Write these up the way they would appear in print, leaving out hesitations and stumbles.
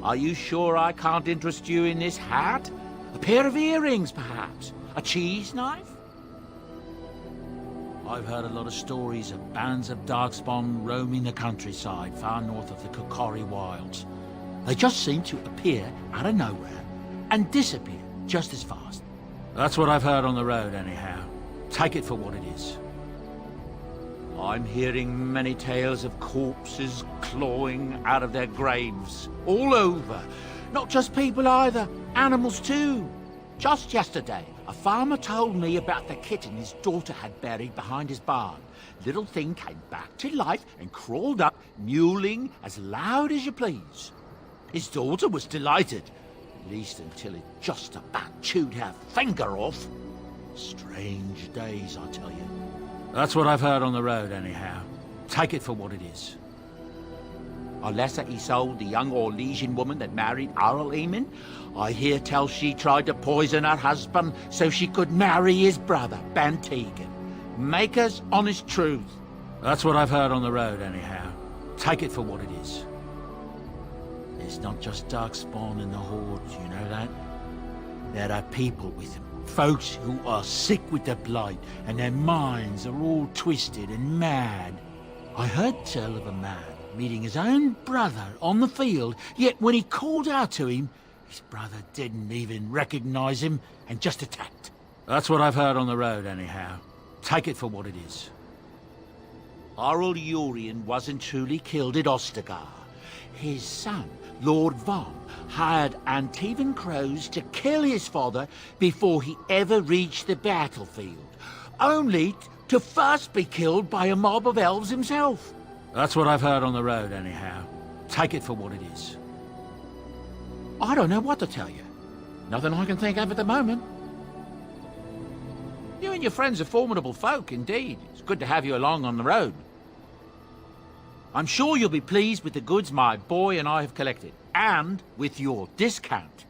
Are you sure I can't interest you in this hat? A pair of earrings, perhaps? A cheese knife? I've heard a lot of stories of bands of darkspawn roaming the countryside far north of the Kokori Wilds. They just seem to appear out of nowhere and disappear just as fast. That's what I've heard on the road, anyhow. Take it for what it is. I'm hearing many tales of corpses clawing out of their graves, all over. Not just people either, animals too. Just yesterday, a farmer told me about the kitten his daughter had buried behind his barn. Little thing came back to life and crawled up, mewling as loud as you please. His daughter was delighted, at least until it just about chewed her finger off. Strange days, I tell you. That's what I've heard on the road, anyhow. Take it for what it is. Alessa Isolde, the young Orlesian woman that married Arl Eamon, I hear tell she tried to poison her husband so she could marry his brother, Bantegan. Maker's honest truth. That's what I've heard on the road, anyhow. Take it for what it is. It's not just darkspawn in the hordes, you know that? There are people with them. Folks who are sick with the blight, and their minds are all twisted and mad. I heard tell of a man meeting his own brother on the field, yet when he called out to him, his brother didn't even recognize him and just attacked. That's what I've heard on the road, anyhow. Take it for what it is. Arl Urian wasn't truly killed at Ostagar. His son, Lord Von, hired Antivan crows to kill his father before he ever reached the battlefield, only to first be killed by a mob of elves himself. That's what I've heard on the road, anyhow. Take it for what it is. I don't know what to tell you. Nothing I can think of at the moment. You and your friends are formidable folk, indeed. It's good to have you along on the road. I'm sure you'll be pleased with the goods my boy and I have collected, and with your discount.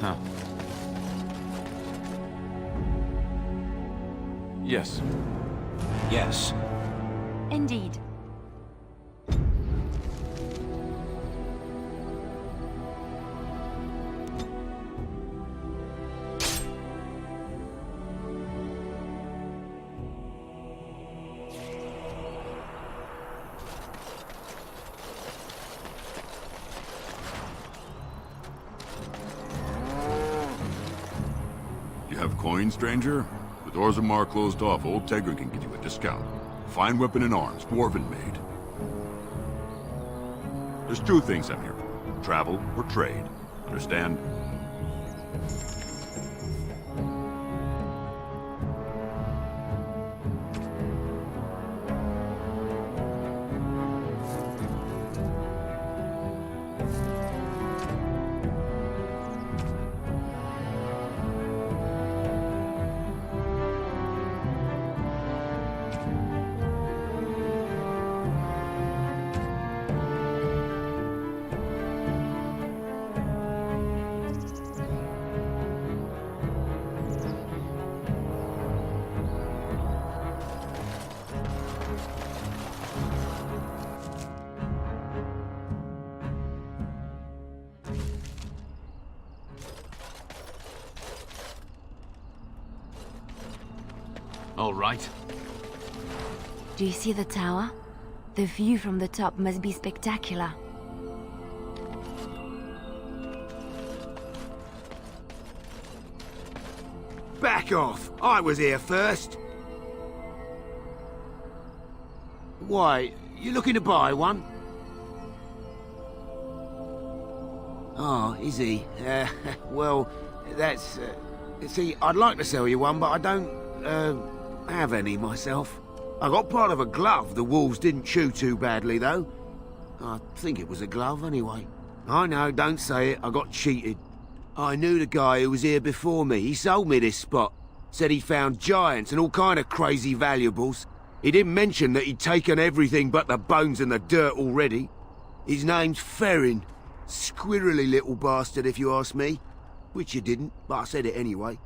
Huh. Yes. Yes. Indeed. You have coins, stranger? The doors of Mar closed off. Old Tegra can get you a discount. Fine weapon and arms, dwarven made. There's two things I'm here for. Travel or trade. Understand? All right. Do you see the tower? The view from the top must be spectacular. Back off! I was here first! Why, you looking to buy one? Oh, is he? Well, that's... see, I'd like to sell you one, but I don't, have any myself. I got part of a glove the wolves didn't chew too badly, though. I think it was a glove, anyway. I know, don't say it, I got cheated. I knew the guy who was here before me. He sold me this spot. Said he found giants and all kind of crazy valuables. He didn't mention that he'd taken everything but the bones and the dirt already. His name's Ferrin. Squirrely little bastard, if you ask me. Which you didn't, but I said it anyway.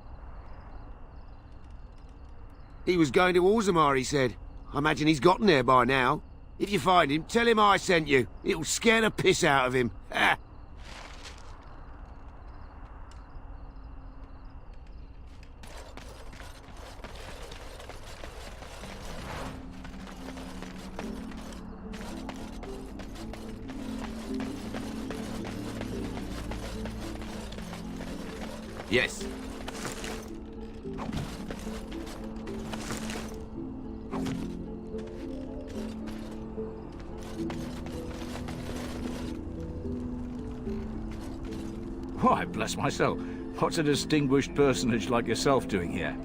He was going to Orzammar, he said. I imagine he's gotten there by now. If you find him, tell him I sent you. It'll scare the piss out of him. Ha! Yes. Why, bless myself. What's a distinguished personage like yourself doing here?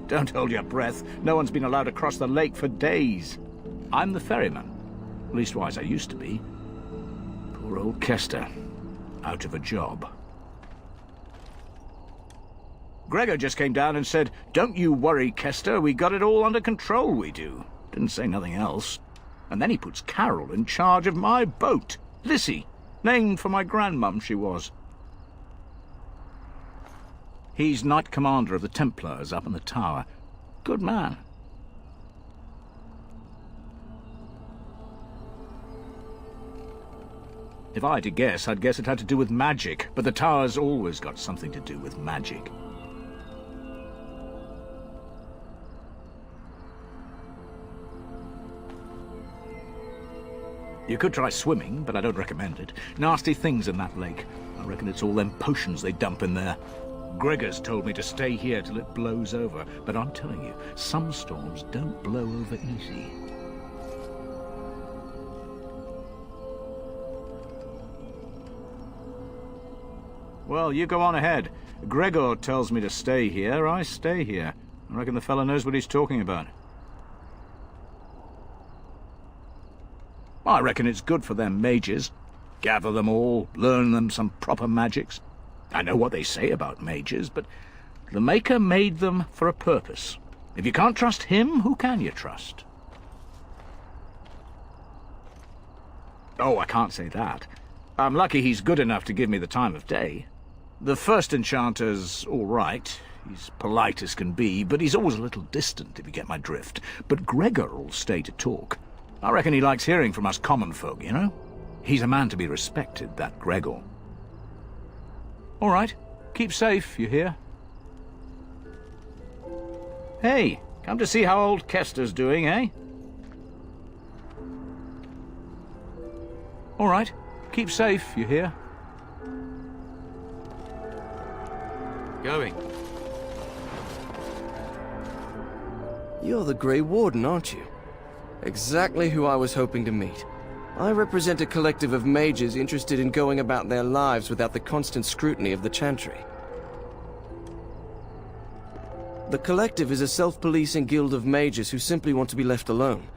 Don't hold your breath. No one's been allowed to cross the lake for days. I'm the ferryman. Leastwise, I used to be. Poor old Kester. Out of a job. Gregor just came down and said, "Don't you worry, Kester. We got it all under control, we do." Didn't say nothing else. And then he puts Carol in charge of my boat. Lissy. Named for my grandmum, she was. He's Knight Commander of the Templars up in the tower. Good man. If I had to guess, I'd guess it had to do with magic, but the tower's always got something to do with magic. You could try swimming, but I don't recommend it. Nasty things in that lake. I reckon it's all them potions they dump in there. Gregor's told me to stay here till it blows over, but I'm telling you, some storms don't blow over easy. Well, you go on ahead. Gregor tells me to stay here, I stay here. I reckon the fella knows what he's talking about. I reckon it's good for them mages. Gather them all, learn them some proper magics. I know what they say about mages, but the Maker made them for a purpose. If you can't trust him, who can you trust? Oh, I can't say that. I'm lucky he's good enough to give me the time of day. The first enchanter's all right. He's polite as can be, but he's always a little distant, if you get my drift. But Gregor'll stay to talk. I reckon he likes hearing from us common folk, you know? He's a man to be respected, that Gregor. All right. Keep safe, you hear? Hey, come to see how old Kester's doing, eh? All right. Keep safe, you hear? Going. You're the Grey Warden, aren't you? Exactly who I was hoping to meet. I represent a collective of mages interested in going about their lives without the constant scrutiny of the Chantry. The collective is a self-policing guild of mages who simply want to be left alone.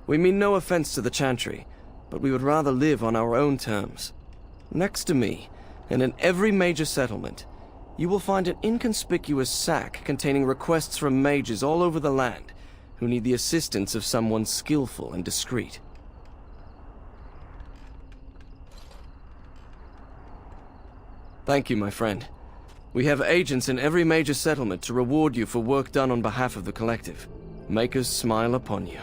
We mean no offense to the Chantry, but we would rather live on our own terms. Next to me, and in every major settlement, you will find an inconspicuous sack containing requests from mages all over the land who need the assistance of someone skillful and discreet. Thank you, my friend. We have agents in every major settlement to reward you for work done on behalf of the collective. Make us smile upon you.